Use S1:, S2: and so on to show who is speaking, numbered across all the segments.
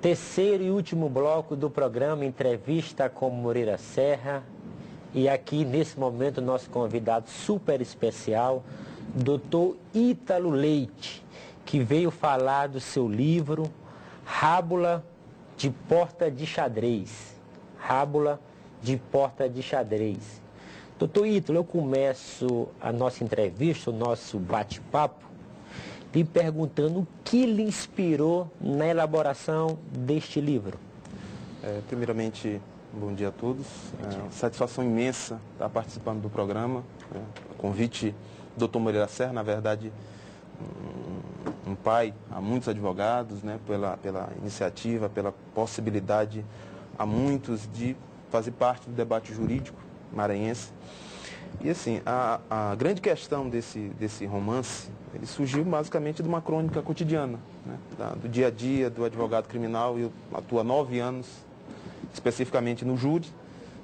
S1: Terceiro e último bloco do programa Entrevista com Moreira Serra. E aqui, nesse momento, nosso convidado super especial, Dr. Ítalo Leite, que veio falar do seu livro Rábula de Porta de Xadrez. Rábula de Porta de Xadrez. Doutor Ítalo, eu começo a nossa entrevista, o nosso bate-papo, lhe perguntando o que lhe inspirou na elaboração deste livro.
S2: Primeiramente, bom dia a todos. Satisfação imensa estar participando do programa. Convite do Dr. Moreira Serra, na verdade, um pai a muitos advogados, né, pela iniciativa, pela possibilidade a muitos de fazer parte do debate jurídico maranhense. E assim, a grande questão desse romance, ele surgiu basicamente de uma crônica cotidiana, né, do dia a dia do advogado criminal. Eu atuo há 9 anos, especificamente no júri,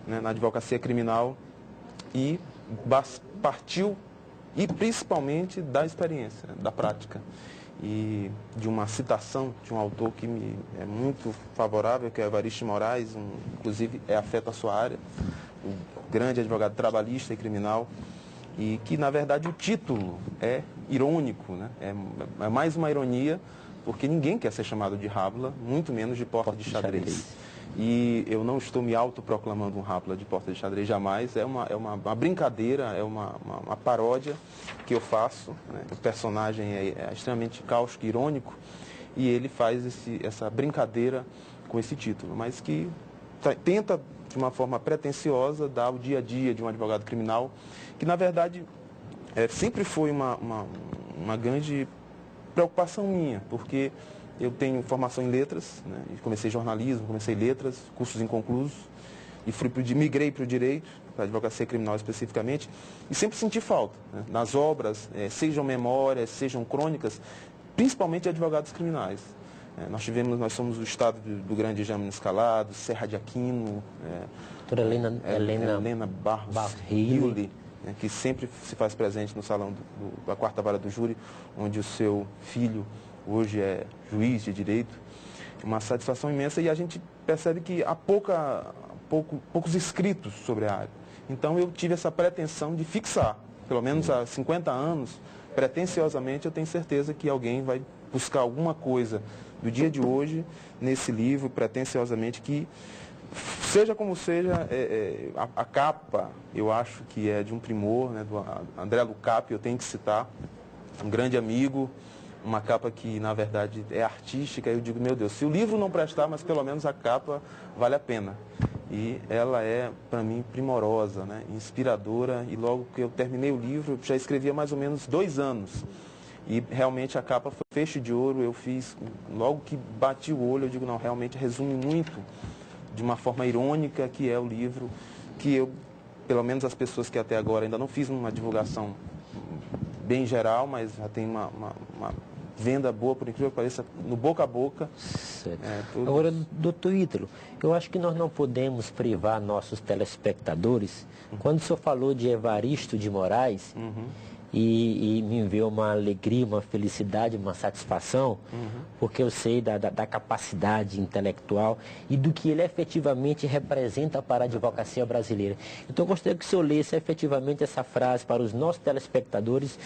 S2: né, na advocacia criminal, e partiu, e principalmente da experiência, né, da prática, e de uma citação de um autor que me é muito favorável, que é Evaristo de Moraes, inclusive afeta a sua área, um grande advogado trabalhista e criminal, e que, na verdade, o título é irônico, né? É mais uma ironia, porque ninguém quer ser chamado de Rábula, muito menos de porta de xadrez. E eu não estou me autoproclamando um Rábula de porta de xadrez jamais, é uma brincadeira, é uma paródia que eu faço, né? O personagem é extremamente cáustico e irônico, e ele faz essa brincadeira com esse título, mas que tenta, de uma forma pretensiosa, dar o dia a dia de um advogado criminal, que, na verdade, sempre foi uma grande preocupação minha, porque eu tenho formação em letras, né? Comecei jornalismo, comecei letras, cursos inconclusos, e migrei para o direito, para a advocacia criminal especificamente, e sempre senti falta, né, nas obras, sejam memórias, sejam crônicas, principalmente de advogados criminais. Nós somos o estado do Grande Jaime Escalado, Serra de Aquino,
S1: doutora
S2: Helena Barros Riuli, né, que sempre se faz presente no salão da quarta vara do júri, onde o seu filho hoje é juiz de direito. Uma satisfação imensa, e a gente percebe que há poucos escritos sobre a área. Então eu tive essa pretensão de fixar, pelo menos há 50 anos, pretensiosamente eu tenho certeza que alguém vai buscar alguma coisa do dia de hoje nesse livro, pretensiosamente, que seja como seja, a capa, eu acho que é de um primor, né, do André Lucapi, eu tenho que citar, um grande amigo, uma capa que, na verdade, é artística. Eu digo, meu Deus, se o livro não prestar, mas pelo menos a capa vale a pena. E ela é, para mim, primorosa, né, inspiradora, e logo que eu terminei o livro, eu já escrevi há mais ou menos 2 anos. E realmente a capa foi feixe de ouro, eu fiz, logo que bati o olho, eu digo, não, realmente resume muito, de uma forma irônica, que é o livro, que eu, pelo menos as pessoas que até agora ainda não fiz uma divulgação bem geral, mas já tem uma venda boa, por incrível que pareça, no boca a boca.
S1: Certo. Agora, doutor Ítalo, eu acho que nós não podemos privar nossos telespectadores, quando o senhor falou de Evaristo de Moraes, e me enviou uma alegria, uma felicidade, uma satisfação, porque eu sei da capacidade intelectual e do que ele efetivamente representa para a advocacia brasileira. Então eu gostaria que o senhor lesse efetivamente essa frase para os nossos telespectadores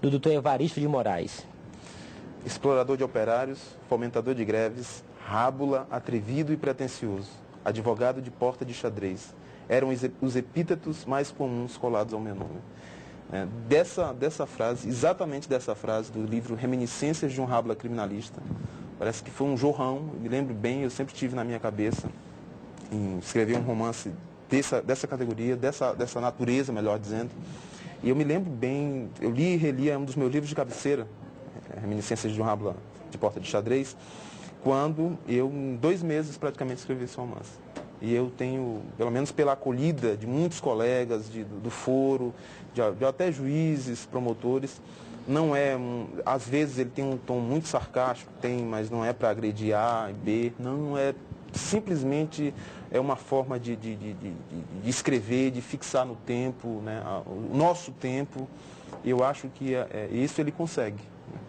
S1: do doutor Evaristo de Moraes.
S2: Explorador de operários, fomentador de greves, rábula, atrevido e pretensioso, advogado de porta de xadrez. Eram os epítetos mais comuns colados ao meu nome. Dessa frase, exatamente dessa frase, do livro Reminiscências de um Rábula Criminalista, parece que foi um jorrão, me lembro bem, eu sempre tive na minha cabeça em escrever um romance dessa categoria, dessa natureza, melhor dizendo. E eu me lembro bem, eu li e reli, é um dos meus livros de cabeceira, Reminiscências de um Rábula de Porta de Xadrez, quando eu, em 2 meses, praticamente escrevi esse romance. E eu tenho, pelo menos pela acolhida de muitos colegas do foro, de até juízes, promotores, não é, às vezes ele tem um tom muito sarcástico, mas não é para agredir A e B, não é, simplesmente é uma forma de escrever, de fixar no tempo, né, o nosso tempo, Eu acho que isso ele consegue.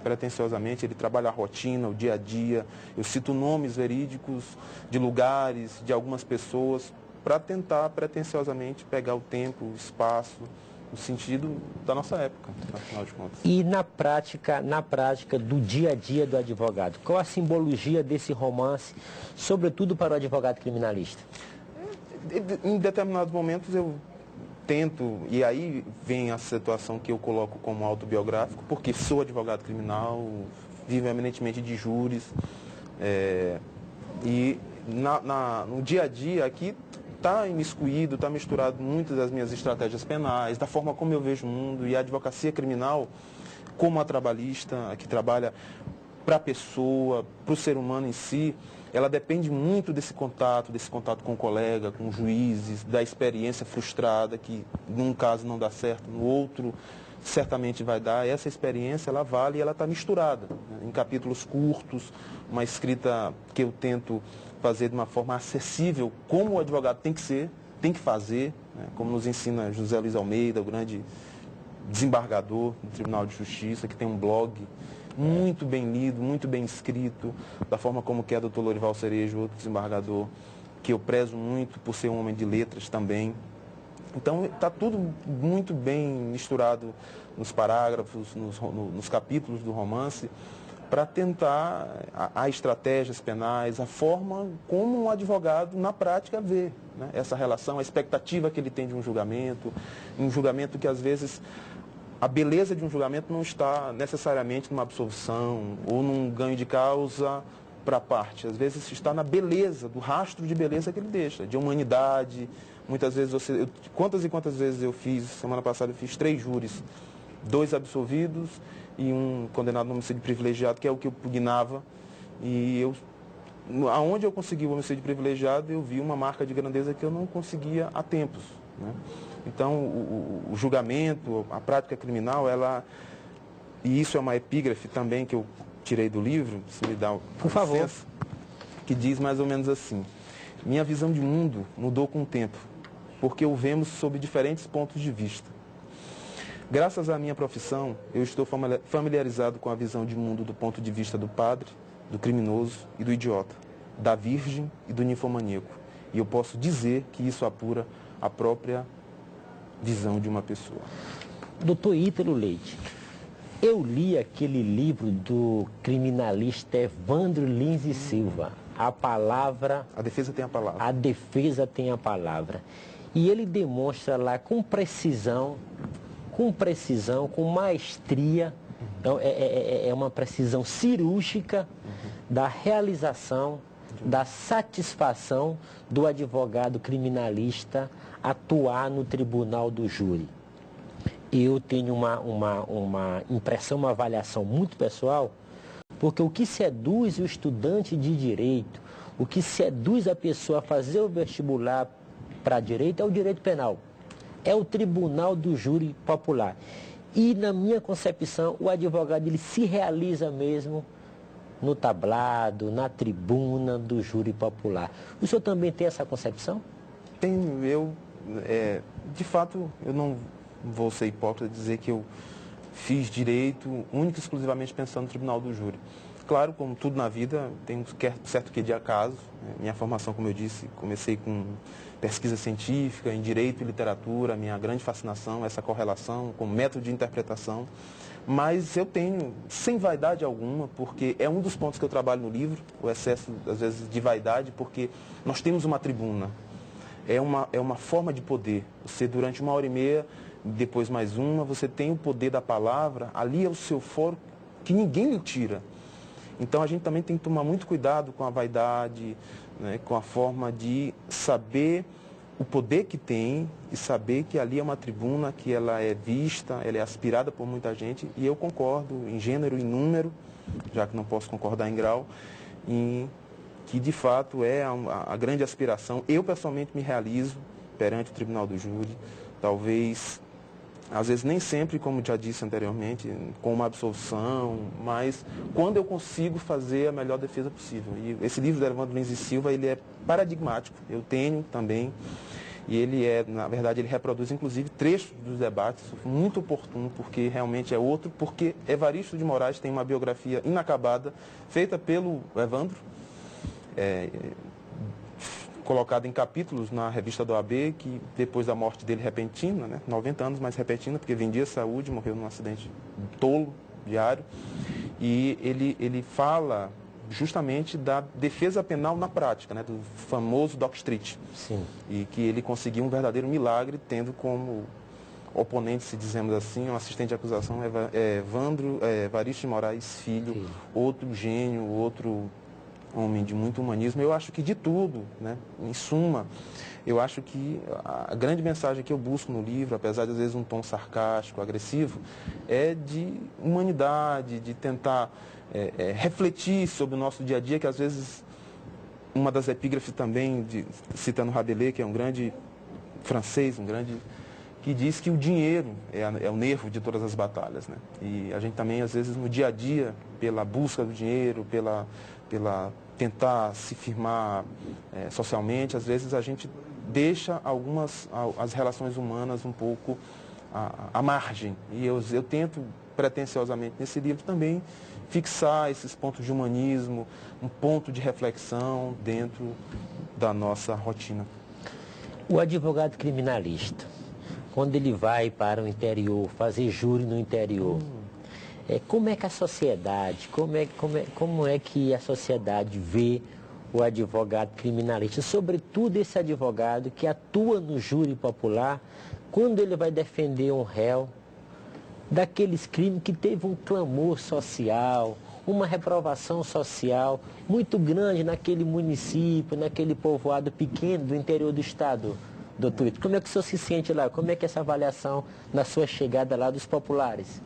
S2: Pretensiosamente, ele trabalha a rotina, o dia a dia. Eu cito nomes verídicos de lugares, de algumas pessoas, para tentar pretensiosamente pegar o tempo, o espaço, o sentido da nossa época, afinal de contas.
S1: E na prática do dia a dia do advogado, qual a simbologia desse romance, sobretudo para o advogado criminalista?
S2: Em determinados momentos eu tento, e aí vem a situação que eu coloco como autobiográfico, porque sou advogado criminal, vivo eminentemente de júris, e no dia a dia aqui está imiscuído, está misturado muitas das minhas estratégias penais, da forma como eu vejo o mundo, e a advocacia criminal, como a trabalhista, a que trabalha para a pessoa, para o ser humano em si, ela depende muito desse contato com o colega, com juízes, da experiência frustrada, que num caso não dá certo, no outro certamente vai dar. Essa experiência, ela vale e ela está misturada, né, em capítulos curtos, uma escrita que eu tento fazer de uma forma acessível, como o advogado tem que ser, tem que fazer, né, como nos ensina José Luiz Almeida, o grande desembargador do Tribunal de Justiça, que tem um blog muito bem lido, muito bem escrito, da forma como que é o Dr. Lorival Cerejo, outro desembargador, que eu prezo muito por ser um homem de letras também. Então, está tudo muito bem misturado nos parágrafos, nos capítulos do romance, para tentar a estratégias penais, a forma como um advogado, na prática, vê, né, essa relação, a expectativa que ele tem de um julgamento que, às vezes, a beleza de um julgamento não está necessariamente numa absolvição ou num ganho de causa para a parte. Às vezes está na beleza, do rastro de beleza que ele deixa, de humanidade. Muitas vezes quantas e quantas vezes eu fiz, semana passada eu fiz 3 júris, 2 absolvidos e um condenado no homicídio privilegiado, que é o que eu pugnava. E aonde eu consegui o homicídio privilegiado, eu vi uma marca de grandeza que eu não conseguia há tempos, né? Então, o julgamento, a prática criminal, e isso é uma epígrafe também que eu tirei do livro, se me dá
S1: por favor,
S2: licença, que diz mais ou menos assim: minha visão de mundo mudou com o tempo, porque o vemos sob diferentes pontos de vista. Graças à minha profissão, eu estou familiarizado com a visão de mundo do ponto de vista do padre, do criminoso e do idiota, da virgem e do ninfomaníaco. E eu posso dizer que isso apura a própria visão de uma pessoa.
S1: Doutor Ítalo Leite, eu li aquele livro do criminalista Evandro Lins e Silva, A Defesa Tem a Palavra. A Defesa Tem a Palavra. E ele demonstra lá com precisão, com maestria, então é uma precisão cirúrgica da realização, da satisfação do advogado criminalista atuar no tribunal do júri. Eu tenho uma impressão, uma avaliação muito pessoal, porque o que seduz o estudante de direito, o que seduz a pessoa a fazer o vestibular para direito é o direito penal, é o tribunal do júri popular. E, na minha concepção, o advogado ele se realiza mesmo no tablado, na tribuna do júri popular. O senhor também tem essa concepção?
S2: Tenho. De fato, eu não vou ser hipócrita de dizer que eu fiz direito única e exclusivamente pensando no tribunal do júri. Claro, como tudo na vida, tem um certo quê de acaso. Minha formação, como eu disse, comecei com pesquisa científica em direito e literatura, minha grande fascinação, essa correlação com método de interpretação. Mas eu tenho, sem vaidade alguma, porque é um dos pontos que eu trabalho no livro, o excesso, às vezes, de vaidade, porque nós temos uma tribuna. É uma forma de poder. Você, durante 1h30, depois mais uma, você tem o poder da palavra, ali é o seu foro que ninguém lhe tira. Então, a gente também tem que tomar muito cuidado com a vaidade, né, com a forma de saber o poder que tem e saber que ali é uma tribuna, que ela é vista, ela é aspirada por muita gente, e eu concordo em gênero e número, já que não posso concordar em grau, em que de fato é a grande aspiração. Eu pessoalmente me realizo perante o Tribunal do Júri, talvez, às vezes nem sempre, como já disse anteriormente, com uma absolvição, mas quando eu consigo fazer a melhor defesa possível. E esse livro do Evandro Lins e Silva, ele é paradigmático, eu tenho também, E na verdade, ele reproduz inclusive trechos dos debates, muito oportuno, porque realmente é outro, porque Evaristo de Moraes tem uma biografia inacabada, feita pelo Evandro, colocada em capítulos na revista do AB, que depois da morte dele repentina, né, 90 anos mais repentina, porque vendia saúde, morreu num acidente tolo, diário, e ele fala justamente da defesa penal na prática, né, do famoso Dock Street.
S1: Sim.
S2: E que ele conseguiu um verdadeiro milagre, tendo como oponente, se dizemos assim, um assistente de acusação, Evaristo de Moraes Filho,
S1: Sim.
S2: outro gênio, outro homem de muito humanismo. Eu acho que de tudo, né, em suma, eu acho que a grande mensagem que eu busco no livro, apesar de às vezes um tom sarcástico, agressivo, é de humanidade, de tentar refletir sobre o nosso dia a dia, que às vezes, uma das epígrafes também, citando Rabelais, que é um grande francês, que diz que o dinheiro é o nervo de todas as batalhas, né? E a gente também, às vezes, no dia a dia, pela busca do dinheiro, pela tentar se firmar socialmente, às vezes a gente deixa as relações humanas um pouco à margem. E eu tento, pretensiosamente, nesse livro também, fixar esses pontos de humanismo, um ponto de reflexão dentro da nossa rotina.
S1: O advogado criminalista, quando ele vai para o interior, fazer júri no interior, como é que a sociedade, como é que a sociedade vê o advogado criminalista, sobretudo esse advogado que atua no júri popular, quando ele vai defender um réu daqueles crimes que teve um clamor social, uma reprovação social muito grande naquele município, naquele povoado pequeno do interior do estado, doutor? Como é que o senhor se sente lá? Como é que é essa avaliação na sua chegada lá dos populares?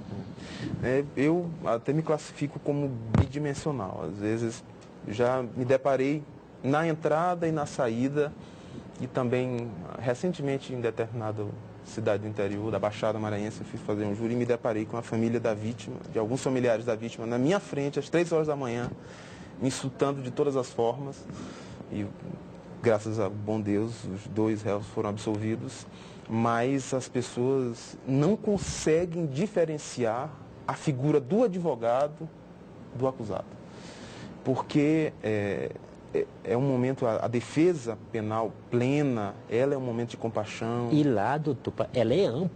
S2: Eu até me classifico como bidimensional. Às vezes já me deparei na entrada e na saída, e também recentemente em determinada cidade do interior, da Baixada Maranhense, eu fui fazer um júri e me deparei com a família da vítima, de alguns familiares da vítima, na minha frente, às 3 horas da manhã, me insultando de todas as formas. E graças a bom Deus, os 2 réus foram absolvidos, mas as pessoas não conseguem diferenciar a figura do advogado do acusado. Porque é um momento, a defesa penal plena, ela é um momento de compaixão.
S1: E lá, doutor, ela é ampla,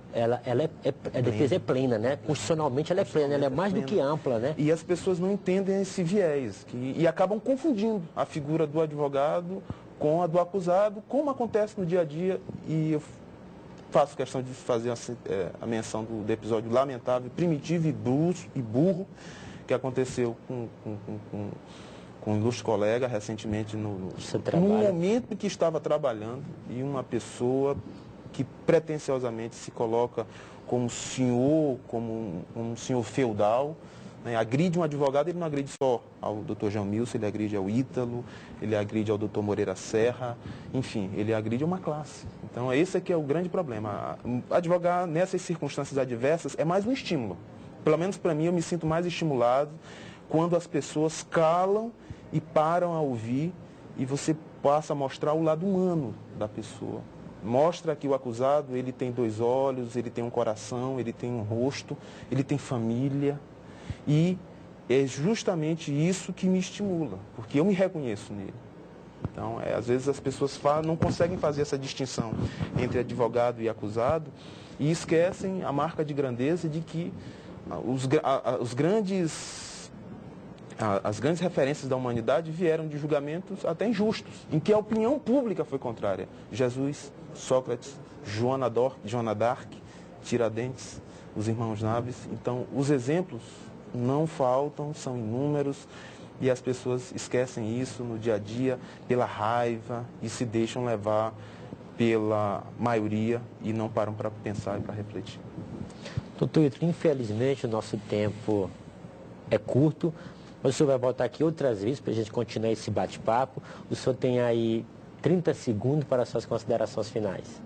S1: a defesa é plena, né? Constitucionalmente ela é plena, ela é mais do que ampla, né?
S2: E as pessoas não entendem esse viés, e acabam confundindo a figura do advogado com a do acusado, como acontece no dia a dia. E eu faço questão de fazer a menção do episódio lamentável, primitivo e burro, que aconteceu com um ilustre colega recentemente no momento em que estava trabalhando, e uma pessoa que pretensiosamente se coloca como senhor, como um senhor feudal, né, agride um advogado. Ele não agride só ao Dr. João Milson, ele agride ao Ítalo, ele agride ao Dr. Moreira Serra, enfim, ele agride uma classe. Então esse aqui é o grande problema. Advogar nessas circunstâncias adversas é mais um estímulo. Pelo menos para mim, eu me sinto mais estimulado quando as pessoas calam e param a ouvir, e você passa a mostrar o lado humano da pessoa. Mostra que o acusado, ele tem 2 olhos, ele tem um coração, ele tem um rosto, ele tem família. E é justamente isso que me estimula, porque eu me reconheço nele. Então, às vezes as pessoas não conseguem fazer essa distinção entre advogado e acusado, e esquecem a marca de grandeza de que as grandes referências da humanidade vieram de julgamentos até injustos, em que a opinião pública foi contrária. Jesus, Sócrates, Joana d'Arc, Tiradentes, os irmãos Naves. Então, os exemplos não faltam, são inúmeros, e as pessoas esquecem isso no dia a dia pela raiva e se deixam levar pela maioria e não param para pensar e para refletir.
S1: Doutor Ítalo, infelizmente o nosso tempo é curto, mas o senhor vai voltar aqui outras vezes para a gente continuar esse bate-papo. O senhor tem aí 30 segundos para as suas considerações finais.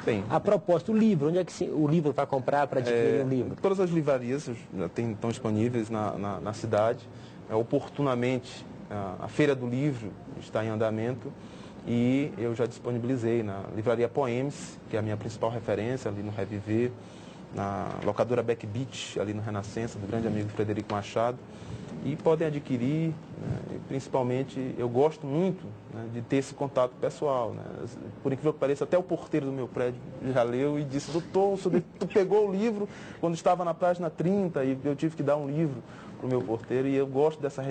S2: Bem,
S1: a propósito, o livro, onde é que o livro vai comprar para adquirir o livro?
S2: Todas as livrarias estão disponíveis na cidade. Oportunamente, a Feira do Livro está em andamento, e eu já disponibilizei na Livraria Poemes, que é a minha principal referência ali no Reviver, na locadora Back Beach, ali no Renascença, do grande amigo Frederico Machado, e podem adquirir, né, e principalmente eu gosto muito, né, de ter esse contato pessoal, né. Por incrível que pareça, até o porteiro do meu prédio já leu e disse: doutor, tu pegou o livro quando estava na página 30 e eu tive que dar um livro para o meu porteiro, e eu gosto dessa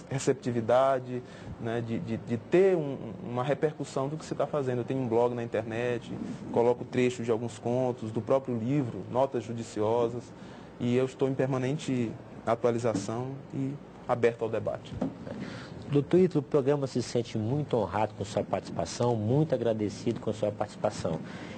S2: receptividade, né, de ter uma repercussão do que você está fazendo. Eu tenho um blog na internet, coloco trechos de alguns contos, do próprio livro, notas judiciosas, e eu estou em permanente atualização e aberto ao debate.
S1: Doutor Ítalo, o programa se sente muito honrado com sua participação, muito agradecido com sua participação.